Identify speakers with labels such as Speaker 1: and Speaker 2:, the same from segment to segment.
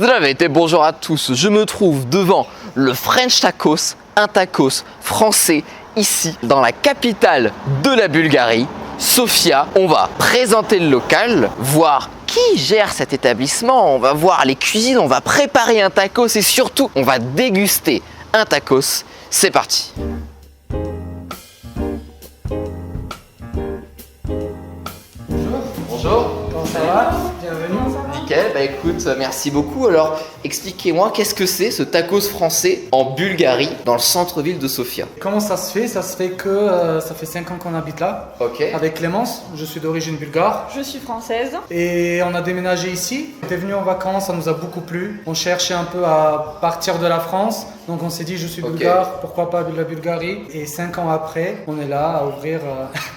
Speaker 1: Здравейте, bonjour à tous, je me trouve devant le French Tacos, un tacos français ici dans la capitale de la Bulgarie, Sofia. On va présenter le local, voir qui gère cet établissement, on va voir les cuisines, on va préparer un tacos et surtout on va déguster un tacos. C'est parti. Bonjour.
Speaker 2: Comment ça va? Bienvenue.
Speaker 1: Nickel, bah écoute, merci beaucoup. Alors, expliquez-moi, qu'est-ce que c'est ce tacos français en Bulgarie, dans le centre-ville de Sofia?
Speaker 2: Comment ça se fait? Ça se fait que ça fait 5 ans qu'on habite là.
Speaker 1: Ok.
Speaker 2: Avec Clémence, je suis d'origine bulgare.
Speaker 3: Je suis française.
Speaker 2: Et on a déménagé ici. On était venu en vacances, ça nous a beaucoup plu. On cherchait un peu à partir de la France. Donc on s'est dit, je suis bulgare, pourquoi pas la Bulgarie? Et 5 ans après, on est là à ouvrir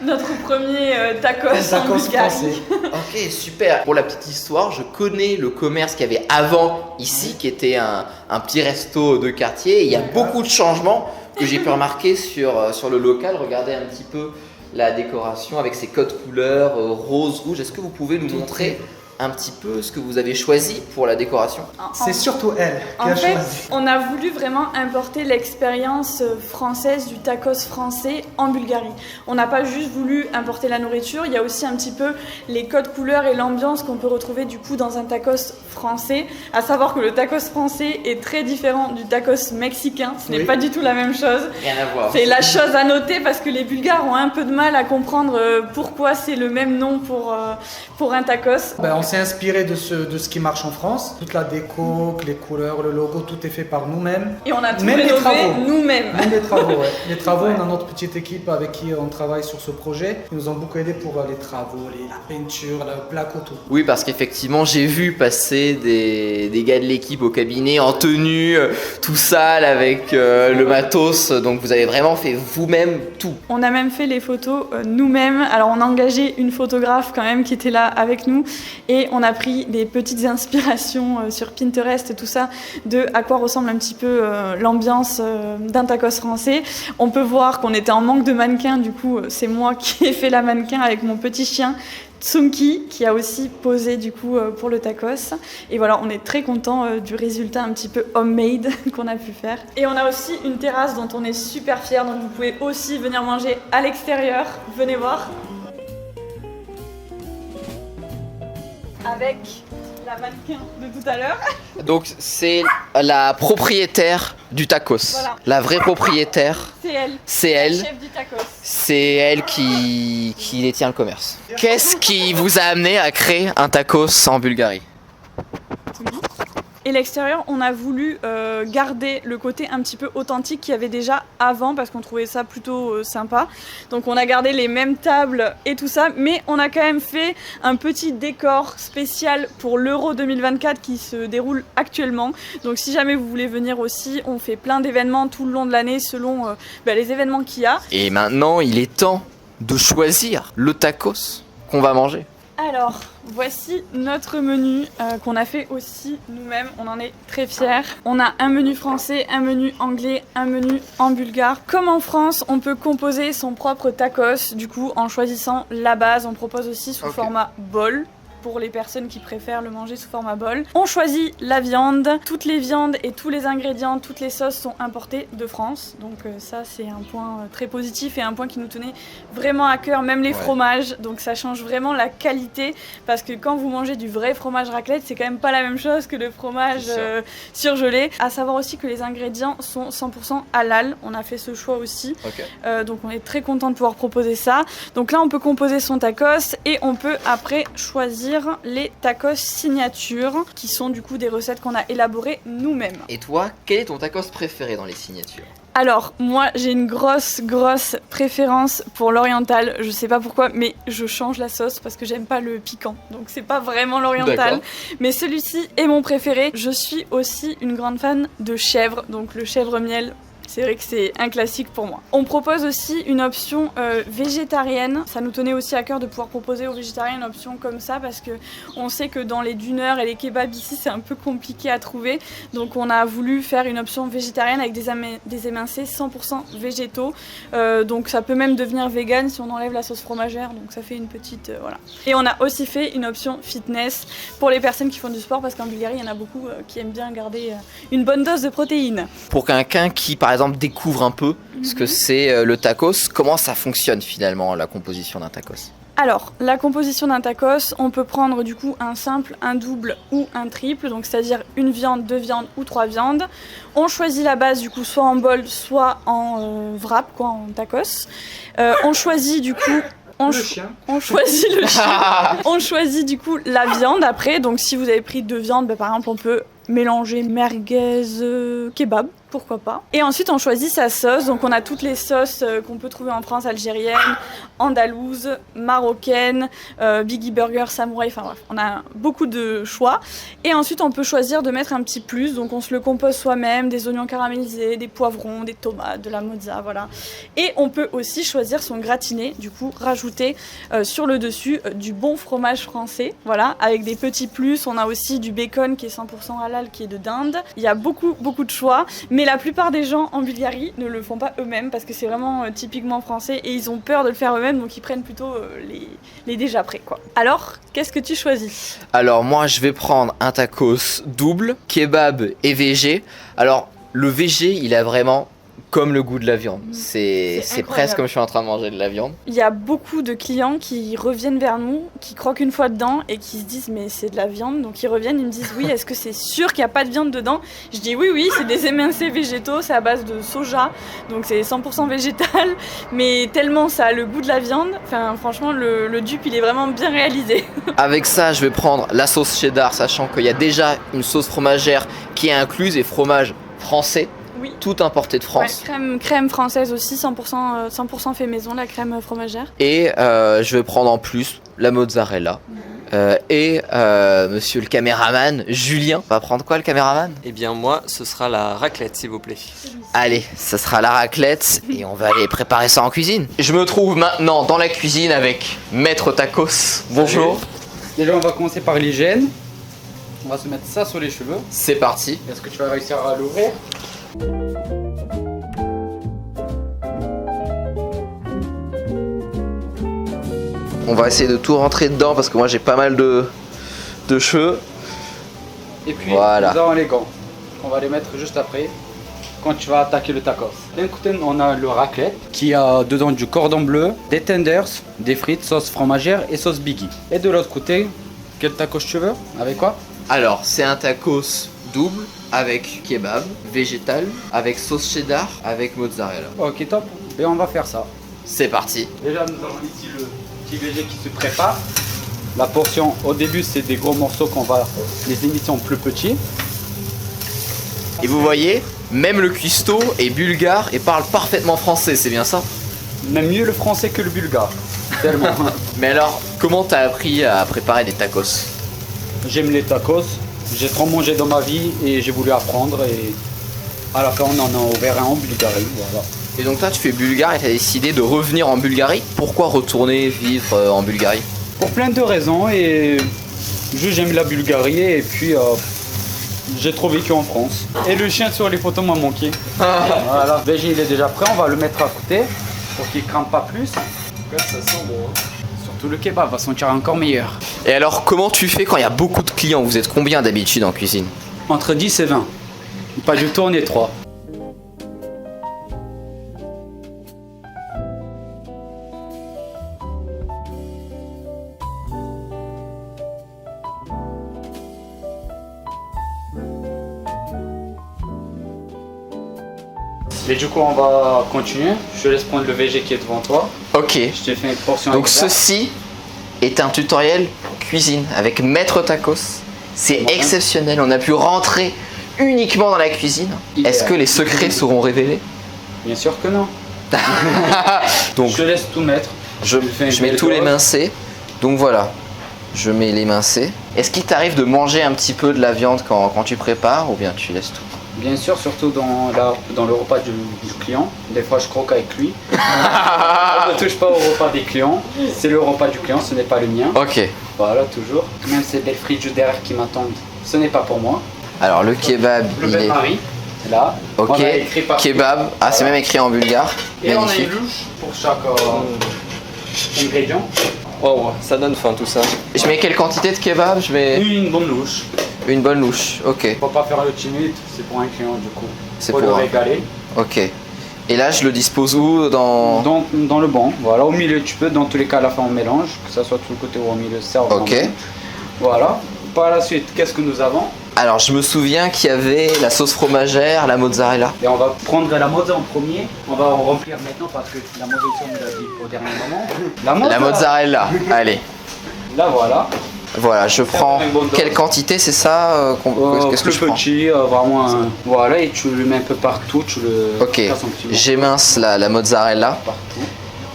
Speaker 3: Notre premier tacos en Bulgarie.
Speaker 2: français.
Speaker 1: Ok, super. Pour la petite histoire, je connais le commerce qu'il y avait avant ici, qui était un petit resto de quartier. Et il y a beaucoup de changements que j'ai pu remarquer sur le local. Regardez un petit peu la décoration avec ses codes couleurs, rose, rouge. Est-ce que vous pouvez nous montrer un petit peu ce que vous avez choisi pour la décoration?
Speaker 2: C'est surtout elle qui
Speaker 3: En
Speaker 2: a
Speaker 3: fait,
Speaker 2: choisi.
Speaker 3: on a voulu vraiment importer l'expérience française du tacos français en Bulgarie. On n'a pas juste voulu importer la nourriture, il y a aussi un petit peu les codes couleurs et l'ambiance qu'on peut retrouver du coup dans un tacos français. À savoir que le tacos français est très différent du tacos mexicain, ce n'est pas du tout la même chose.
Speaker 1: Rien à voir.
Speaker 3: C'est la chose à noter parce que les Bulgares ont un peu de mal à comprendre pourquoi c'est le même nom pour un tacos.
Speaker 2: On s'est inspiré de ce qui marche en France. Toute la déco, les couleurs, le logo, tout est fait par nous-mêmes.
Speaker 3: Et on a tout
Speaker 2: Même les
Speaker 3: rénové
Speaker 2: travaux.
Speaker 3: nous-mêmes.
Speaker 2: Même les travaux, ouais. Les travaux, on a notre petite équipe avec qui on travaille sur ce projet. Ils nous ont beaucoup aidé pour les travaux, la peinture, le placo, tout.
Speaker 1: Oui, parce qu'effectivement, j'ai vu passer des gars de l'équipe au cabinet en tenue, tout sale avec le matos. Donc, vous avez vraiment fait vous-même tout.
Speaker 3: On a même fait les photos nous-mêmes. Alors on a engagé une photographe quand même qui était là avec nous et on a pris des petites inspirations sur Pinterest et tout ça de à quoi ressemble un petit peu l'ambiance d'un tacos français. On peut voir qu'on était en manque de mannequins, du coup c'est moi qui ai fait la mannequin avec mon petit chien Tsunki qui a aussi posé du coup pour le tacos. Et voilà, on est très content du résultat un petit peu homemade qu'on a pu faire. Et on a aussi une terrasse dont on est super fiers, donc vous pouvez aussi venir manger à l'extérieur. Venez voir. Avec la mannequin de tout à l'heure.
Speaker 1: Donc, c'est la propriétaire du tacos.
Speaker 3: Voilà.
Speaker 1: La vraie propriétaire.
Speaker 3: C'est elle.
Speaker 1: C'est elle.
Speaker 3: Chef du tacos.
Speaker 1: C'est elle qui détient le commerce. Qu'est-ce qui vous a amené à créer un tacos en Bulgarie?
Speaker 3: Et l'extérieur, on a voulu garder le côté un petit peu authentique qu'il y avait déjà avant parce qu'on trouvait ça plutôt sympa. Donc on a gardé les mêmes tables et tout ça, mais on a quand même fait un petit décor spécial pour l'Euro 2024 qui se déroule actuellement. Donc si jamais vous voulez venir aussi, on fait plein d'événements tout le long de l'année selon les événements qu'il y a.
Speaker 1: Et maintenant, il est temps de choisir le tacos qu'on va manger.
Speaker 3: Alors, voici notre menu qu'on a fait aussi nous-mêmes, on en est très fiers. On a un menu français, un menu anglais, un menu en bulgare. Comme en France, on peut composer son propre tacos, du coup en choisissant la base. On propose aussi sous format bol, pour les personnes qui préfèrent le manger sous format bol. On choisit la viande. Toutes les viandes et tous les ingrédients, toutes les sauces sont importés de France. Donc ça, c'est un point très positif et un point qui nous tenait vraiment à cœur, même les fromages. Donc ça change vraiment la qualité parce que quand vous mangez du vrai fromage raclette, c'est quand même pas la même chose que le fromage surgelé. À savoir aussi que les ingrédients sont 100% halal. On a fait ce choix aussi. Donc on est très content de pouvoir proposer ça. Donc là, on peut composer son tacos et on peut après choisir les tacos signature qui sont du coup des recettes qu'on a élaborées nous-mêmes.
Speaker 1: Et toi, quel est ton tacos préféré dans les signatures?
Speaker 3: Alors, moi, j'ai une grosse préférence pour l'oriental. Je sais pas pourquoi, mais je change la sauce parce que j'aime pas le piquant. Donc, c'est pas vraiment l'oriental. Mais celui-ci est mon préféré. Je suis aussi une grande fan de chèvre. Donc, le chèvre miel, C'est vrai que c'est un classique pour moi. On propose aussi une option végétarienne. Ça nous tenait aussi à cœur de pouvoir proposer aux végétariens une option comme ça parce que on sait que dans les duners et les kebabs ici c'est un peu compliqué à trouver. Donc on a voulu faire une option végétarienne avec des émincés 100% végétaux. Donc ça peut même devenir vegan si on enlève la sauce fromagère. Donc ça fait une petite voilà. Et on a aussi fait une option fitness pour les personnes qui font du sport parce qu'en Bulgarie il y en a beaucoup qui aiment bien garder une bonne dose de protéines.
Speaker 1: Pour quelqu'un qui par exemple découvre un peu ce que c'est le tacos, comment ça fonctionne finalement la composition d'un tacos?
Speaker 3: Alors, la composition d'un tacos, on peut prendre du coup un simple, un double ou un triple, donc c'est-à-dire une viande, 2 viandes ou 3 viandes. On choisit la base du coup soit en bol, soit en wrap, quoi, en tacos. On choisit du coup... On choisit le chien. On choisit du coup la viande après, donc si vous avez pris 2 viandes, par exemple on peut mélanger merguez, kebab. Pourquoi pas. Et ensuite on choisit sa sauce, donc on a toutes les sauces qu'on peut trouver en France, algérienne, andalouse, marocaine, Biggie Burger, Samouraï, enfin bref, on a beaucoup de choix. Et ensuite on peut choisir de mettre un petit plus, donc on se le compose soi-même, des oignons caramélisés, des poivrons, des tomates, de la mozza, voilà. Et on peut aussi choisir son gratiné, du coup rajouter sur le dessus du bon fromage français, voilà, avec des petits plus. On a aussi du bacon qui est 100% halal, qui est de dinde. Il y a beaucoup de choix, mais la plupart des gens en Bulgarie ne le font pas eux-mêmes parce que c'est vraiment typiquement français et ils ont peur de le faire eux-mêmes, donc ils prennent plutôt les déjà prêts, quoi. Alors, qu'est-ce que tu choisis?
Speaker 1: Alors moi je vais prendre un tacos double, kebab et végé. Alors le végé il a vraiment comme le goût de la viande. C'est presque comme je suis en train de manger de la viande.
Speaker 3: Il y a beaucoup de clients qui reviennent vers nous, qui croquent une fois dedans et qui se disent mais c'est de la viande. Donc ils reviennent, ils me disent oui, est-ce que c'est sûr qu'il n'y a pas de viande dedans? Je dis oui, c'est des émincés végétaux, c'est à base de soja, donc c'est 100% végétal, mais tellement ça a le goût de la viande. Enfin franchement le dupe il est vraiment bien réalisé.
Speaker 1: Avec ça je vais prendre la sauce cheddar, sachant qu'il y a déjà une sauce fromagère qui est incluse et fromage français.
Speaker 3: Oui.
Speaker 1: Tout importé de France.
Speaker 3: Ouais, crème française aussi, 100% fait maison, la crème fromagère.
Speaker 1: Et je vais prendre en plus la mozzarella. Et monsieur le caméraman, Julien, va prendre quoi le caméraman?
Speaker 4: Eh bien moi, ce sera la raclette s'il vous plaît.
Speaker 1: Allez, ça sera la raclette et on va aller préparer ça en cuisine. Je me trouve maintenant dans la cuisine avec Maître Tacos. Bonjour.
Speaker 5: Déjà on va commencer par l'hygiène. On va se mettre ça sur les cheveux.
Speaker 1: C'est parti.
Speaker 5: Est-ce que tu vas réussir à l'ouvrir?
Speaker 1: On va essayer de tout rentrer dedans parce que moi j'ai pas mal de cheveux.
Speaker 5: Et puis
Speaker 1: voilà.
Speaker 5: Nous avons les gants. On va les mettre juste après quand tu vas attaquer le tacos. D'un côté on a le raclette qui a dedans du cordon bleu, des tenders, des frites, sauce fromagère et sauce Biggie. Et de l'autre côté, quel tacos tu veux? Avec quoi?
Speaker 1: Alors c'est un tacos double avec kebab, végétal, avec sauce cheddar, avec mozzarella.
Speaker 5: Ok top. Et on va faire ça.
Speaker 1: C'est parti.
Speaker 5: Déjà nous avons ici le petit végé qui se prépare. La portion au début c'est des gros morceaux qu'on va les émisser en plus petits.
Speaker 1: Et vous voyez, même le cuistot est bulgare et parle parfaitement français, c'est bien ça?
Speaker 5: Même mieux le français que le bulgare. Tellement.
Speaker 1: Mais alors, comment t'as appris à préparer des tacos?
Speaker 5: J'aime les tacos. J'ai trop mangé dans ma vie et j'ai voulu apprendre et à la fin on en a ouvert un en Bulgarie. Voilà.
Speaker 1: Et donc toi tu fais bulgare et t'as décidé de revenir en Bulgarie. Pourquoi retourner vivre en Bulgarie?
Speaker 5: Pour plein de raisons et juste j'aime la Bulgarie et puis j'ai trop vécu en France. Et le chien sur les photos m'a manqué. Voilà, le végé il est déjà prêt, on va le mettre à côté pour qu'il crame pas plus.
Speaker 4: En tout cas, ça sent bon.
Speaker 5: Surtout le kebab va sentir encore meilleur.
Speaker 1: Et alors comment tu fais quand il y a beaucoup de clients? Vous êtes combien d'habitude en cuisine?
Speaker 5: Entre 10 et 20. Pas du tout, on est 3. Et du coup on va continuer. Je te laisse prendre le végé qui est devant toi.
Speaker 1: Ok.
Speaker 5: Je te fais une portion.
Speaker 1: Donc
Speaker 5: exacte.
Speaker 1: ceci est un tutoriel cuisine avec Maître Tacos. C'est exceptionnel, on a pu rentrer uniquement dans la cuisine. Est-ce que les secrets seront révélés?
Speaker 5: Bien sûr que non.
Speaker 1: Donc
Speaker 5: Je te laisse tout mettre.
Speaker 1: je mets tous les mincés. Donc voilà, je mets les mincés. Est-ce qu'il t'arrive de manger un petit peu de la viande quand tu prépares ou bien tu laisses tout?
Speaker 5: Bien sûr, surtout dans le repas du client. Des fois, je croque avec lui. On ne touche pas au repas des clients. C'est le repas du client, ce n'est pas le mien.
Speaker 1: Ok.
Speaker 5: Voilà, toujours. Même ces belles frites juste derrière qui m'attendent, ce n'est pas pour moi.
Speaker 1: Alors le kebab,
Speaker 5: Le
Speaker 1: il est...
Speaker 5: bain-marie, là.
Speaker 1: Ok,
Speaker 5: On a écrit par-
Speaker 1: kebab. Ah, c'est même écrit en bulgare.
Speaker 5: Et on a
Speaker 1: Magnifique.
Speaker 5: une louche pour chaque ingrédient.
Speaker 4: Oh, ça donne faim tout ça.
Speaker 1: Je mets quelle quantité de kebab? Je mets
Speaker 5: Une bonne louche.
Speaker 1: une bonne louche. Ok,
Speaker 5: Faut pas faire le timide, c'est pour un client du coup.
Speaker 1: c'est
Speaker 5: Faut
Speaker 1: pour
Speaker 5: le
Speaker 1: un.
Speaker 5: régaler.
Speaker 1: Ok. Et là, je le dispose où?
Speaker 5: Dans le banc, voilà, au milieu tu peux, dans tous les cas à la fin on mélange, que ça soit tout le côté ou au milieu, ça on
Speaker 1: Ok.
Speaker 5: mélange. Voilà. Par la suite, qu'est-ce que nous avons?
Speaker 1: Alors, je me souviens qu'il y avait la sauce fromagère, la mozzarella.
Speaker 5: Et on va prendre la mozza en premier, on va en remplir maintenant parce que la mozza aussi on nous l'a dit au dernier moment.
Speaker 1: La mozzarella. Allez.
Speaker 5: Là voilà.
Speaker 1: Voilà, je prends
Speaker 5: une bonne dose.
Speaker 1: quelle quantité, c'est ça qu'est-ce que
Speaker 5: Plus
Speaker 1: je prends?
Speaker 5: petit, vraiment voilà, et tu le mets un peu partout, tu le
Speaker 1: Ok,
Speaker 5: casses en petits morceaux
Speaker 1: j'émince la mozzarella.
Speaker 5: partout.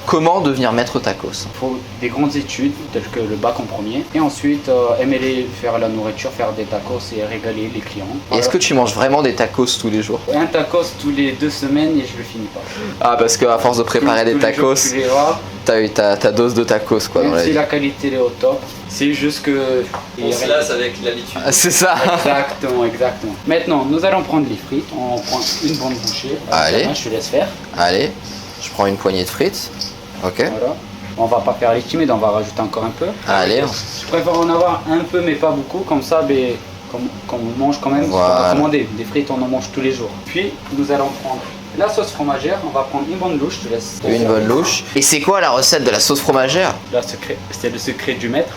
Speaker 1: Comment devenir maître tacos?
Speaker 5: Il faut des grandes études, telles que le bac en premier, et ensuite aimer faire la nourriture, faire des tacos et régaler les clients.
Speaker 1: Et est-ce que tu manges vraiment des tacos tous les jours?
Speaker 5: Un tacos tous les 2 semaines et je le finis pas.
Speaker 1: Ah, parce qu'à force de préparer des
Speaker 5: Tous les jours,
Speaker 1: tacos,
Speaker 5: tu les vois,
Speaker 1: t'as eu ta dose de tacos quoi dans
Speaker 5: même
Speaker 1: la
Speaker 5: si
Speaker 1: vie.
Speaker 5: la qualité est au top, c'est juste que...
Speaker 4: On se lasse avec l'habitude.
Speaker 1: Ah, c'est ça.
Speaker 5: Exactement, exactement. Maintenant, nous allons prendre les frites, on prend une bonne bouchée.
Speaker 1: Allez.
Speaker 5: Je te laisse faire.
Speaker 1: Allez, je prends une poignée de frites. Ok.
Speaker 5: Voilà. On va pas faire les timides, on va rajouter encore un peu.
Speaker 1: Allez.
Speaker 5: Je préfère en avoir un peu mais pas beaucoup, comme ça, comme on mange quand même,
Speaker 1: Voilà.
Speaker 5: on va commander. Des frites, on en mange tous les jours. Puis, nous allons prendre la sauce fromagère, on va prendre une bonne louche, je te laisse.
Speaker 1: Une bonne louche. Et c'est quoi la recette de la sauce fromagère?
Speaker 5: C'est le secret du maître.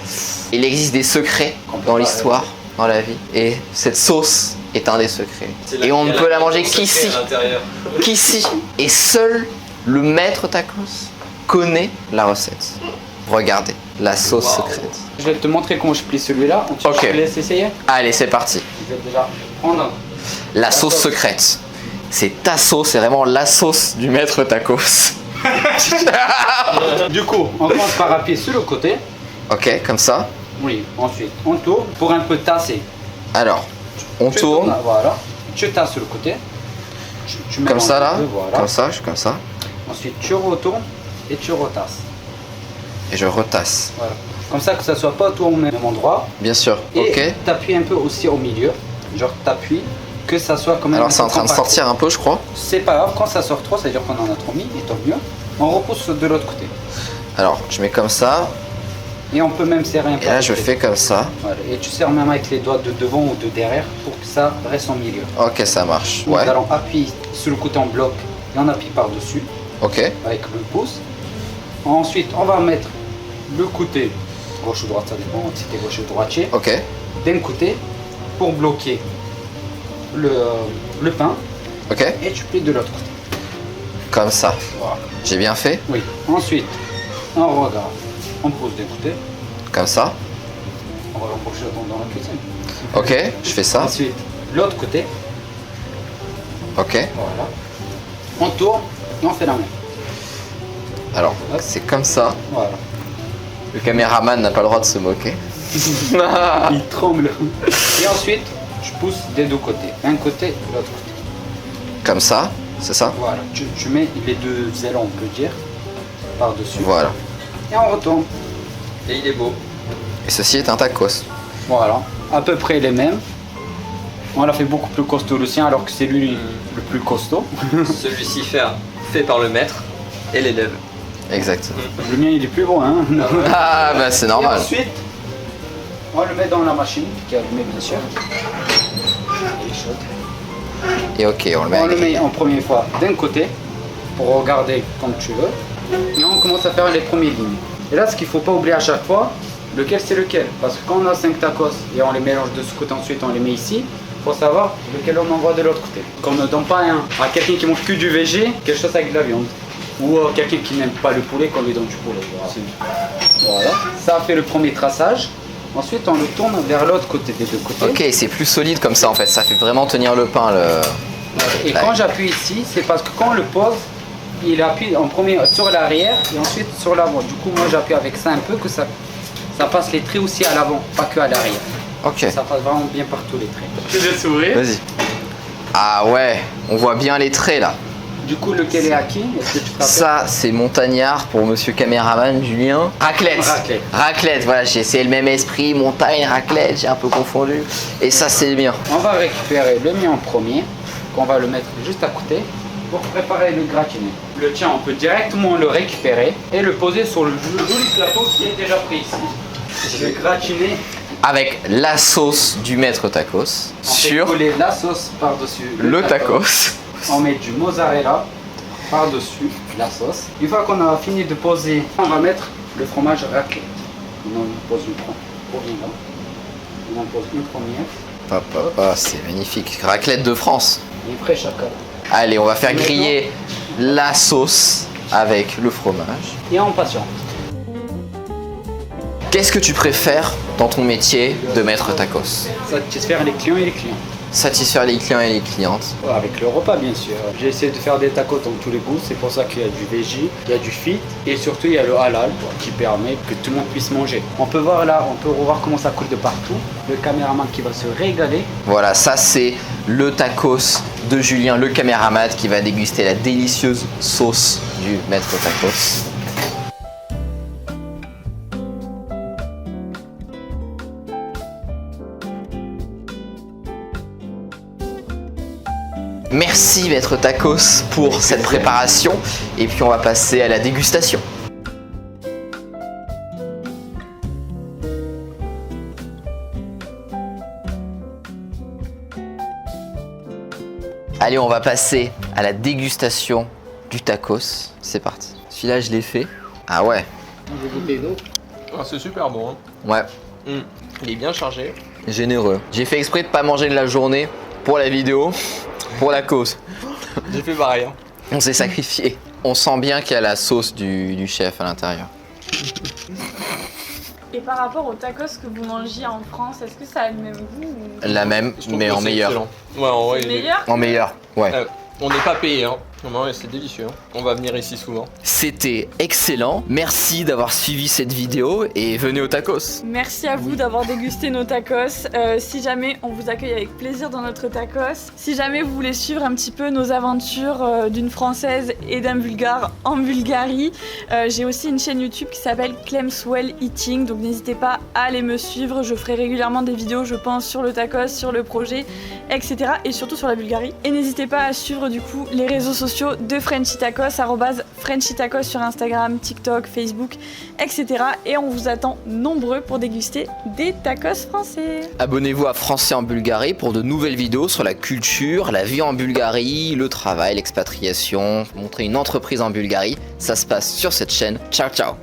Speaker 1: Il existe des secrets dans l'histoire, dans la vie. Et cette sauce est un des secrets. Et on ne peut la manger qu'ici.
Speaker 4: À l'intérieur.
Speaker 1: Qu'ici. Et seul le maître tacos connaît la recette. Regardez, la sauce secrète.
Speaker 5: Je vais te montrer comment je plie celui-là.
Speaker 1: Ok.
Speaker 5: Je te laisse essayer.
Speaker 1: Allez, c'est parti.
Speaker 5: Je vais déjà prendre.
Speaker 1: La sauce secrète. C'est ta sauce, c'est vraiment la sauce du maître tacos.
Speaker 5: Du coup, on commence par appuyer sur le côté.
Speaker 1: Ok, comme ça.
Speaker 5: Oui, ensuite, on tourne pour un peu tasser.
Speaker 1: Alors, on
Speaker 5: Tu
Speaker 1: tourne
Speaker 5: tournes, voilà. Tu tasses sur le côté. Tu
Speaker 1: comme
Speaker 5: mélanges
Speaker 1: ça
Speaker 5: un
Speaker 1: là.
Speaker 5: peu, voilà.
Speaker 1: Comme ça, je suis comme ça.
Speaker 5: Ensuite, tu retournes et tu retasses.
Speaker 1: Et je retasse.
Speaker 5: Voilà. Comme ça que ça soit pas tout au même endroit.
Speaker 1: Bien sûr.
Speaker 5: Et
Speaker 1: Ok.
Speaker 5: t'appuies un peu aussi au milieu. Genre t'appuies, que ça soit quand même.
Speaker 1: Alors
Speaker 5: un
Speaker 1: c'est en
Speaker 5: peu
Speaker 1: train de
Speaker 5: compact.
Speaker 1: sortir un peu, je crois.
Speaker 5: C'est pas grave, quand ça sort trop, ça veut dire qu'on en a trop mis, et tant mieux. On repousse de l'autre côté.
Speaker 1: Alors, je mets comme ça.
Speaker 5: Et on peut même serrer un peu.
Speaker 1: Et là,
Speaker 5: à
Speaker 1: je
Speaker 5: côté.
Speaker 1: fais comme ça.
Speaker 5: Voilà. Et tu serres même avec les doigts de devant ou de derrière pour que ça reste en milieu.
Speaker 1: Ok, ça marche.
Speaker 5: Nous
Speaker 1: Ouais.
Speaker 5: allons appuyer sur le côté en bloc et on appuie par-dessus
Speaker 1: Ok.
Speaker 5: avec le pouce. Ensuite, on va mettre le côté gauche ou droite, ça dépend si t'es gauche ou droitier,
Speaker 1: Ok.
Speaker 5: d'un côté pour bloquer le pain
Speaker 1: Ok.
Speaker 5: et tu plies de l'autre côté.
Speaker 1: Comme ça.
Speaker 5: Voilà.
Speaker 1: J'ai bien fait.
Speaker 5: Oui. Ensuite, on regarde, on pose d'un côté,
Speaker 1: Comme ça.
Speaker 5: on va l'embaucher dans la cuisine.
Speaker 1: Ok. Je fais ça.
Speaker 5: Ensuite, l'autre côté,
Speaker 1: Ok.
Speaker 5: voilà. On tourne et on fait la même.
Speaker 1: Alors, c'est comme ça.
Speaker 5: Voilà.
Speaker 1: Le caméraman n'a pas le droit de se moquer.
Speaker 5: Il tremble. Et ensuite, je pousse des deux côtés. Un côté, l'autre côté.
Speaker 1: Comme ça. C'est ça.
Speaker 5: Voilà. Tu mets les deux ailes, on peut dire, par-dessus.
Speaker 1: Voilà.
Speaker 5: Et on retourne.
Speaker 4: Et il est beau.
Speaker 1: Et ceci est un tacos.
Speaker 5: Voilà. À peu près les mêmes. On l'a fait beaucoup plus costaud le sien, alors que c'est lui le plus costaud.
Speaker 4: Celui-ci fait par le maître et l'élève.
Speaker 1: Exact.
Speaker 5: Le mien, il est plus bon, hein.
Speaker 1: Ah bah c'est
Speaker 5: Et
Speaker 1: normal.
Speaker 5: ensuite, on le met dans la machine, qui est allumée bien sûr. Il est chaud.
Speaker 1: Et ok, on le met
Speaker 5: On
Speaker 1: à
Speaker 5: le
Speaker 1: griller.
Speaker 5: met en première fois d'un côté, pour regarder comme tu veux. Et on commence à faire les premières lignes. Et là, ce qu'il ne faut pas oublier à chaque fois, lequel c'est lequel. Parce que quand on a 5 tacos et on les mélange de ce côté, ensuite on les met ici, il faut savoir lequel on envoie de l'autre côté. Qu'on ne donne pas à quelqu'un qui mange que du végé, quelque chose avec de la viande. Ou quelqu'un qui n'aime pas le poulet, qu'on lui donne du poulet. Voilà. Ça a fait le premier traçage. Ensuite, on le tourne vers l'autre côté, des deux côtés.
Speaker 1: Ok, c'est plus solide comme ça en fait. Ça fait vraiment tenir le pain.
Speaker 5: Et quand j'appuie ici, c'est parce que quand on le pose, il appuie en premier sur l'arrière et ensuite sur l'avant. Du coup, moi j'appuie avec ça un peu, que ça passe les traits aussi à l'avant, pas que à l'arrière.
Speaker 1: Ok.
Speaker 5: Ça passe vraiment bien par tous les traits. Je vais sourire.
Speaker 1: Vas-y. Ah ouais, on voit bien les traits là.
Speaker 5: Du coup, lequel est acquis? Est-ce que tu te rappelles?
Speaker 1: Ça, c'est montagnard pour monsieur caméraman Julien. Raclette.
Speaker 5: Raclette.
Speaker 1: Raclette, voilà, j'ai essayé le même esprit, montagne, raclette, j'ai un peu confondu. Et ça, c'est bien.
Speaker 5: On va récupérer le mien en premier, qu'on va le mettre juste à côté pour préparer le gratiné. Le tien, on peut directement le récupérer et le poser sur le joli plateau qui est déjà pris ici. Le gratiné,
Speaker 1: Avec la sauce du maître tacos
Speaker 5: on fait
Speaker 1: sur
Speaker 5: coller la sauce par-dessus
Speaker 1: le tacos.
Speaker 5: On met du mozzarella par-dessus la sauce. Une fois qu'on a fini de poser, on va mettre le fromage raclette. On en pose une première. On en pose une première.
Speaker 1: Papa, c'est magnifique. Raclette de France.
Speaker 5: Et après chacun.
Speaker 1: Allez, on va faire griller la sauce avec le fromage.
Speaker 5: Et on patiente.
Speaker 1: Qu'est-ce que tu préfères dans ton métier de maître tacos?
Speaker 5: Satisfaire les clients et les clients.
Speaker 1: Satisfaire les clients et les clientes.
Speaker 5: Avec le repas bien sûr. J'ai essayé de faire des tacos dans tous les goûts, c'est pour ça qu'il y a du veggie, il y a du fit et surtout il y a le halal qui permet que tout le monde puisse manger. On peut voir là, on peut revoir comment ça coule de partout. Le caméraman qui va se régaler.
Speaker 1: Voilà, ça c'est le tacos de Julien, le caméraman, qui va déguster la délicieuse sauce du maître tacos. Merci maître tacos pour cette préparation et puis on va passer à la dégustation. Allez, on va passer à la dégustation du tacos. C'est parti. Celui-là, je l'ai fait. Ah ouais.
Speaker 4: Ah, c'est super bon.
Speaker 1: Ouais,
Speaker 4: Il est bien chargé.
Speaker 1: généreux. J'ai fait exprès de pas manger de la journée pour la vidéo, pour la cause.
Speaker 4: J'ai fait pareil. Hein.
Speaker 1: On s'est sacrifié. On sent bien qu'il y a la sauce du chef à l'intérieur.
Speaker 3: Et par rapport aux tacos que vous mangiez en France, est-ce que ça a le même goût ou...
Speaker 1: La même,
Speaker 4: Je trouve
Speaker 1: mais
Speaker 4: que
Speaker 1: en
Speaker 4: c'est
Speaker 1: meilleur.
Speaker 4: excellent. Ouais, en vrai,
Speaker 3: C'est
Speaker 4: il est-
Speaker 3: meilleur?
Speaker 1: En meilleur, ouais.
Speaker 4: On n'est pas payé, hein. Non, mais c'est délicieux. Hein. On va venir ici souvent.
Speaker 1: C'était excellent. Merci d'avoir suivi cette vidéo et venez au tacos.
Speaker 3: Merci à vous d'avoir dégusté nos tacos. Si jamais on vous accueille avec plaisir dans notre tacos, si jamais vous voulez suivre un petit peu nos aventures d'une Française et d'un Bulgare en Bulgarie, j'ai aussi une chaîne YouTube qui s'appelle Clemswell Eating, donc n'hésitez pas à aller me suivre. Je ferai régulièrement des vidéos, je pense, sur le tacos, sur le projet, etc. et surtout sur la Bulgarie. Et n'hésitez pas à suivre du coup les réseaux sociaux de Frenchy Tacos, @Frenchy Tacos sur Instagram, TikTok, Facebook, etc. Et on vous attend nombreux pour déguster des tacos français.
Speaker 1: Abonnez-vous à Français en Bulgarie pour de nouvelles vidéos sur la culture, la vie en Bulgarie, le travail, l'expatriation, montrer une entreprise en Bulgarie. Ça se passe sur cette chaîne. Ciao ciao.